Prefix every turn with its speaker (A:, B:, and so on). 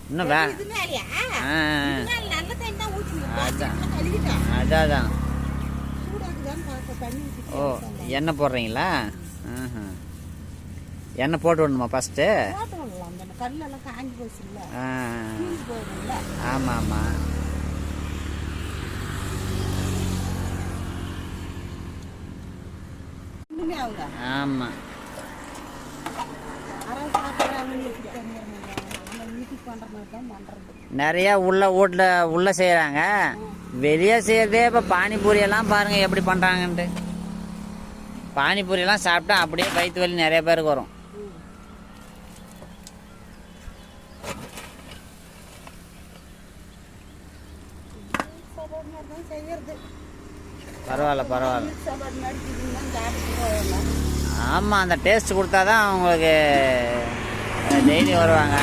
A: இன்னும் அதான் ஓ எண்ணெய் போடுறீங்களா? எண்ணெய் போட்டு விடணுமா ஃபஸ்ட்டு? ஆமாம் ஆமாம். ஆமாம் நிறையா உள்ள செய்கிறாங்க. வெளியே செய்யறதே இப்போ பானிபூரியெல்லாம் பாருங்கள் எப்படி பண்ணுறாங்கன்ட்டு. பானிபூரியெல்லாம் சாப்பிட்டா அப்படியே வயிற்று வலி நிறைய பேருக்கு வரும். பரவாயில்ல பரவாயில்ல. ஆமாம், அந்த டேஸ்ட் கொடுத்தா தான் அவங்களுக்கு டெய்லி வருவாங்க.